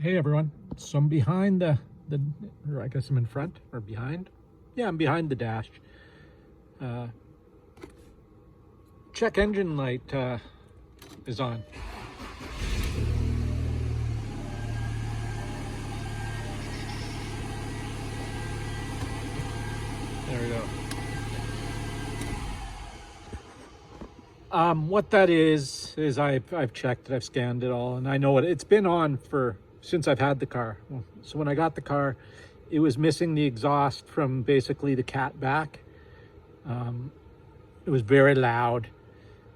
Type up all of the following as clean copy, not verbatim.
Hey everyone, so I'm behind or I guess I'm in front or behind. Yeah, I'm behind the dash. Check engine light is on. There we go. What that is I've checked it, I've scanned it all, and I know it's been on since I've had the car. So when I got the car, it was missing the exhaust from basically the cat back. It was very loud,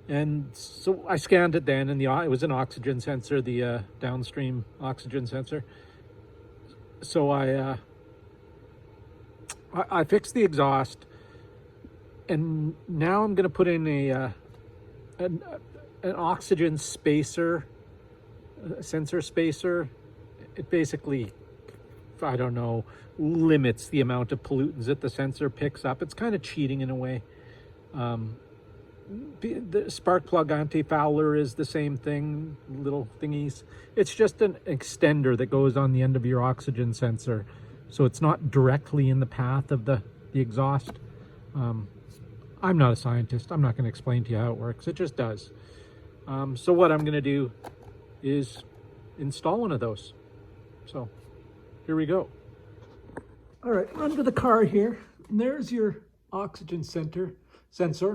and so I scanned it then, and it was an oxygen sensor, the downstream oxygen sensor. So I fixed the exhaust, and now I'm going to put in an oxygen spacer, a sensor spacer. It basically, I don't know, limits the amount of pollutants that the sensor picks up. It's kind of cheating in a way. The spark plug anti-fouler is the same thing, little thingies. It's just an extender that goes on the end of your oxygen sensor, so it's not directly in the path of the exhaust. I'm not a scientist. I'm not going to explain to you how it works. It just does. So what I'm going to do is install one of those. So here we go. All right, under the car here, and there's your oxygen sensor,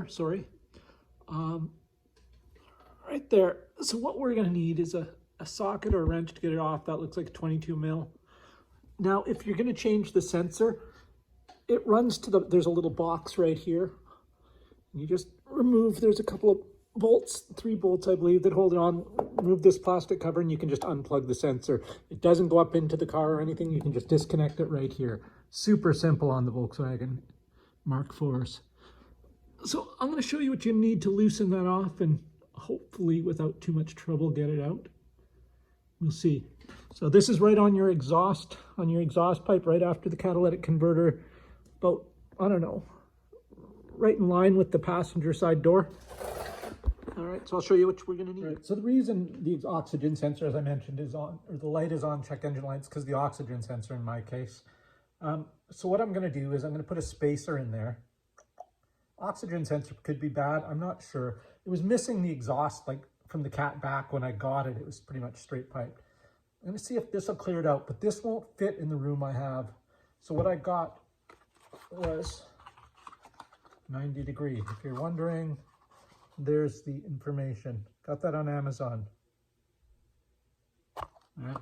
sorry. Right there. So what we're going to need is a socket or a wrench to get it off. That looks like a 22 mil. Now, if you're going to change the sensor, it runs to there's a little box right here. You just remove, there's a couple of bolts, 3 bolts, I believe, that hold it on. Remove this plastic cover and you can just unplug the sensor. It doesn't go up into the car or anything. You can just disconnect it right here. Super simple on the Volkswagen Mark IVs. So I'm going to show you what you need to loosen that off and hopefully without too much trouble get it out. We'll see. So this is right on your exhaust pipe right after the catalytic converter, about, I don't know, right in line with the passenger side door. All right, so I'll show you what we're going to need. Right, so the reason the oxygen sensor, as I mentioned, is on, or the light is on check engine lights, because the oxygen sensor in my case. So what I'm going to do is I'm going to put a spacer in there. Oxygen sensor could be bad, I'm not sure. It was missing the exhaust, like from the cat back when I got it. It was pretty much straight pipe. I'm going to see if this will clear it out, but this won't fit in the room I have. So what I got was 90 degree. If you're wondering, there's the information. Got that on Amazon. All right.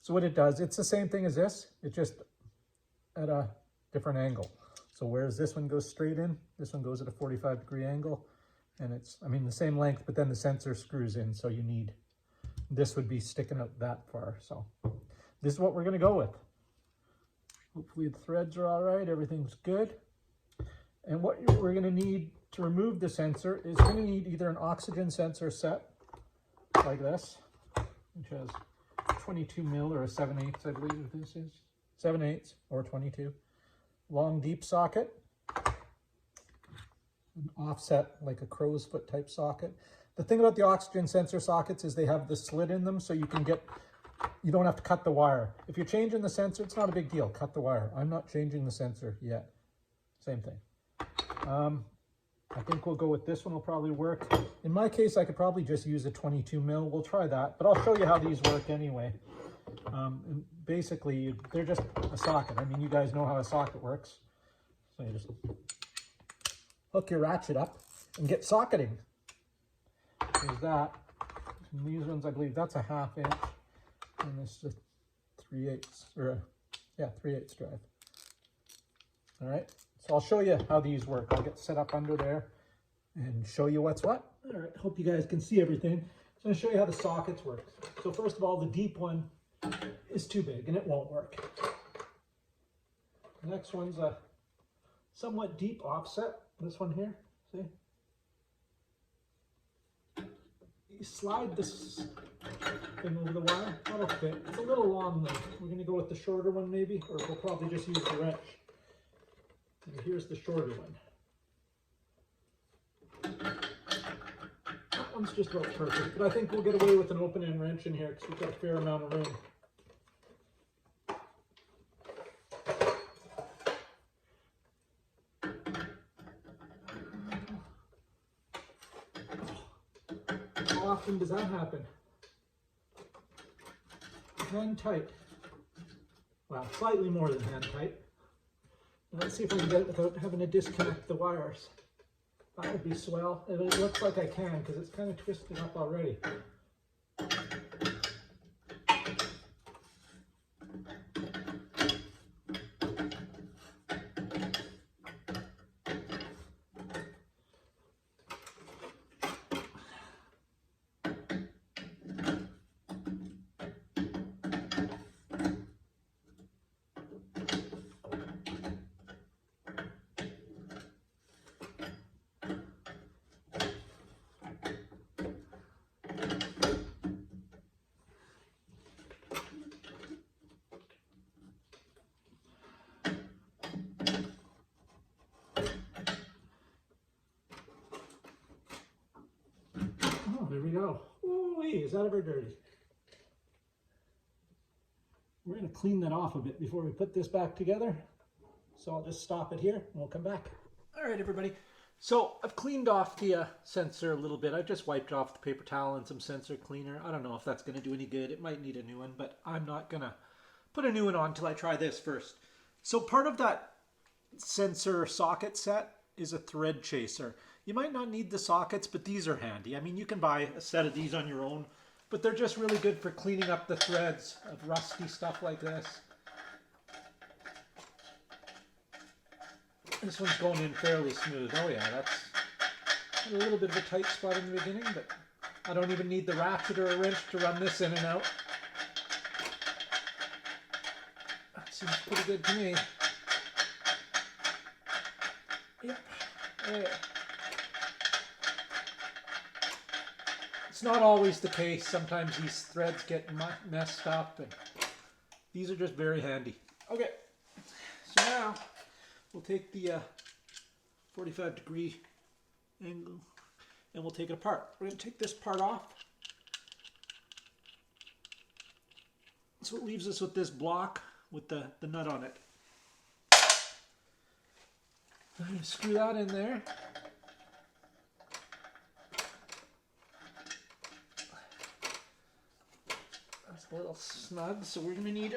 So what it does, it's the same thing as this. It's just at a different angle. So whereas this one goes straight in, this one goes at a 45-degree angle. And it's, I mean, the same length, but then the sensor screws in. So you need, this would be sticking out that far. So this is what we're going to go with. Hopefully the threads are all right. Everything's good. And what we're going to need to remove the sensor is going to need either an oxygen sensor set like this, which has 22 mil or a 7/8, I believe this is. 7/8 or 22. Long deep socket. An offset like a crow's foot type socket. The thing about the oxygen sensor sockets is they have the slit in them so you don't have to cut the wire. If you're changing the sensor, it's not a big deal. Cut the wire. I'm not changing the sensor yet. Same thing. I think we'll go with this one. Will probably work. In my case, I could probably just use a 22 mil. We'll try that, but I'll show you how these work anyway. And basically, they're just a socket. I mean, you guys know how a socket works. So you just hook your ratchet up and get socketing. There's that. And these ones, I believe, that's a 1/2 inch. And this is a 3/8, or yeah, 3/8 drive. All right. So I'll show you how these work. I'll get set up under there and show you what's what. All right, hope you guys can see everything. So I'm going to show you how the sockets work. So first of all, the deep one is too big and it won't work. The next one's a somewhat deep offset. This one here, see? You slide this thing over the wire, that'll fit. It's a little long though. We're going to go with the shorter one maybe, or we'll probably just use the wrench. And here's the shorter one. That one's just about perfect, but I think we'll get away with an open-end wrench in here because we've got a fair amount of room. often does that happen? Hand tight. Well, slightly more than hand tight. Let's see if I can get it without having to disconnect the wires. That would be swell. It looks like I can because it's kind of twisted up already. There we go. Ooh, is that ever dirty? We're going to clean that off a bit before we put this back together. So I'll just stop it here and we'll come back. All right, everybody. So I've cleaned off the sensor a little bit. I've just wiped off the paper towel and some sensor cleaner. I don't know if that's going to do any good. It might need a new one, but I'm not going to put a new one on until I try this first. So part of that sensor socket set is a thread chaser. You might not need the sockets, but these are handy. I mean, you can buy a set of these on your own, but they're just really good for cleaning up the threads of rusty stuff like this. This one's going in fairly smooth. Oh yeah, that's a little bit of a tight spot in the beginning, but I don't even need the ratchet or a wrench to run this in and out. That seems pretty good to me. Yep, there. It's not always the case. Sometimes these threads get messed up, and these are just very handy. Okay, so now we'll take the 45-degree angle and we'll take it apart. We're going to take this part off. So it leaves us with this block with the nut on it. I'm going to screw that in there. That's a little snug, so we're going to need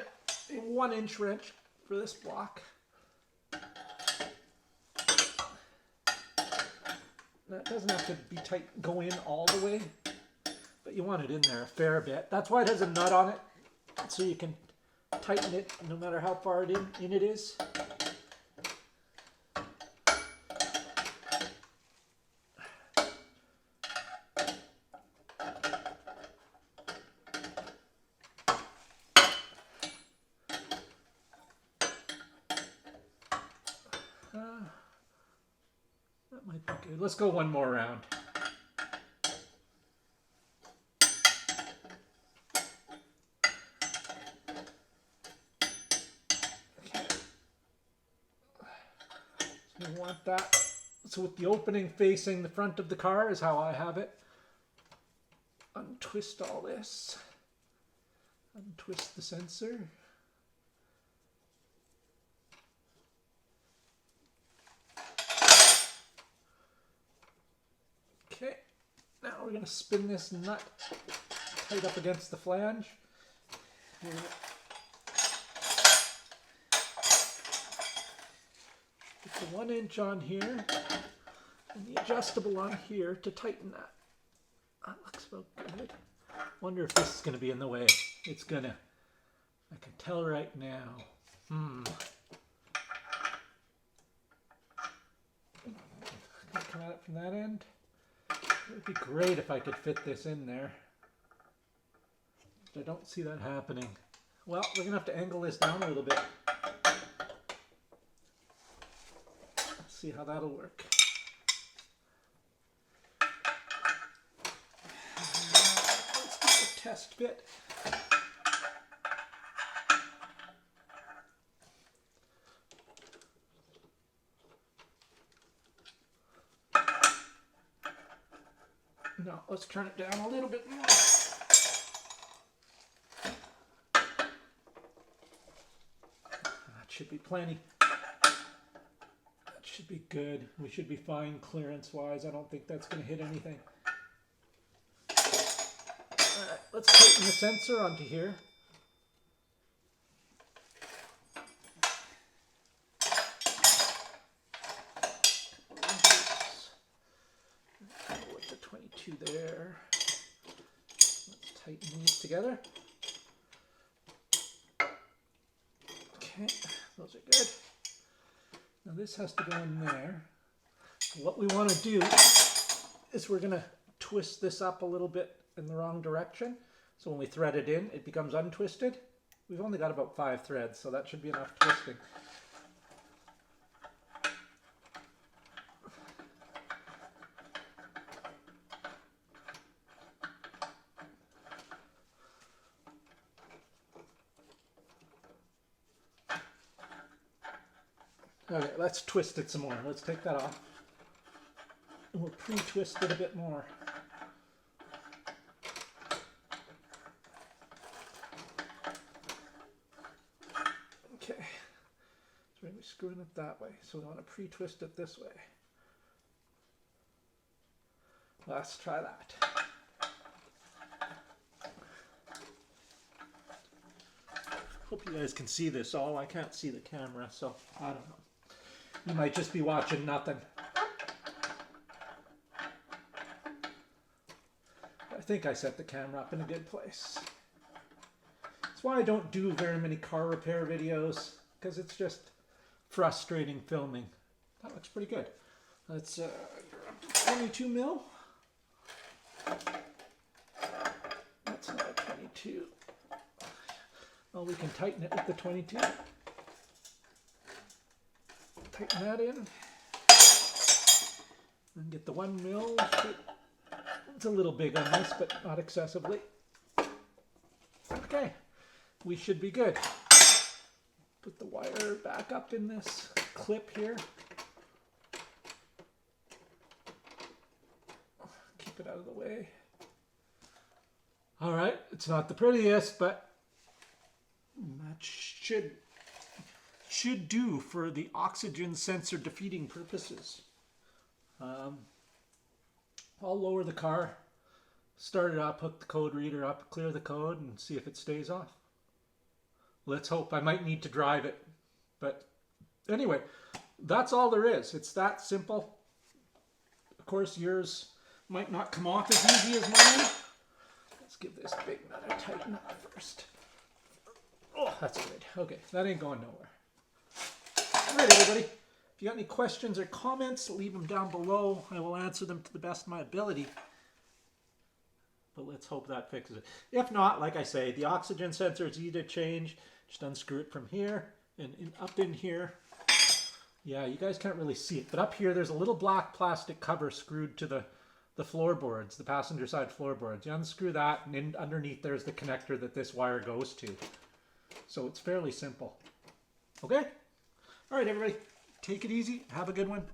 a 1-inch wrench for this block. That doesn't have to be tight, go in all the way, but you want it in there a fair bit. That's why it has a nut on it, so you can tighten it no matter how far in it is. That might be good. Let's go one more round. Okay. So we want that. So with the opening facing the front of the car is how I have it. Untwist all this. Untwist the sensor. Okay, now we're going to spin this nut tight up against the flange. Put the 1-inch on here and the adjustable on here to tighten that. That looks about good. Wonder if this is going to be in the way. It's going to. I can tell right now. Come at it from that end. It would be great if I could fit this in there. But I don't see that happening. Well, we're going to have to angle this down a little bit. Let's see how that'll work. Let's do a test fit. No, let's turn it down a little bit more. That should be plenty. That should be good. We should be fine clearance-wise. I don't think that's going to hit anything. tighten the sensor onto here. With the 22 there. Let's tighten these together. Okay, those are good. Now this has to go in there. What we want to do is we're going to twist this up a little bit in the wrong direction. So when we thread it in, it becomes untwisted. We've only got about 5 threads, so that should be enough twisting. Okay, let's twist it some more. Let's take that off. And we'll pre-twist it a bit more. Okay, so we're screwing it that way. So we want to pre-twist it this way. Let's try that. Hope you guys can see this all. I can't see the camera, so I don't know. You might just be watching nothing. I think I set the camera up in a good place. That's why I don't do very many car repair videos, because it's just frustrating filming. That looks pretty good. Let's grab 22 mil. That's not a 22. Well, we can tighten it with the 22. Tighten that in. And get the 1 mil. It's a little big on this, but not excessively. Okay, we should be good. Put the wire back up in this clip here. Keep it out of the way. All right, it's not the prettiest, but that should do for the oxygen sensor defeating purposes. I'll lower the car, start it up, hook the code reader up, clear the code, and see if it stays off. Let's hope. I might need to drive it. But anyway, that's all there is. It's that simple. Of course, yours might not come off as easy as mine. Let's give this big nut a tighten up first. Oh, that's good. Okay, that ain't going nowhere. All right, everybody. If you got any questions or comments, leave them down below. I will answer them to the best of my ability. But let's hope that fixes it. If not, like I say, the oxygen sensor is easy to change. Just unscrew it from here and up in here. Yeah, you guys can't really see it. But up here, there's a little black plastic cover screwed to the floorboards, the passenger side floorboards. You unscrew that, and underneath there's the connector that this wire goes to. So it's fairly simple. Okay? All right, everybody. Take it easy. Have a good one.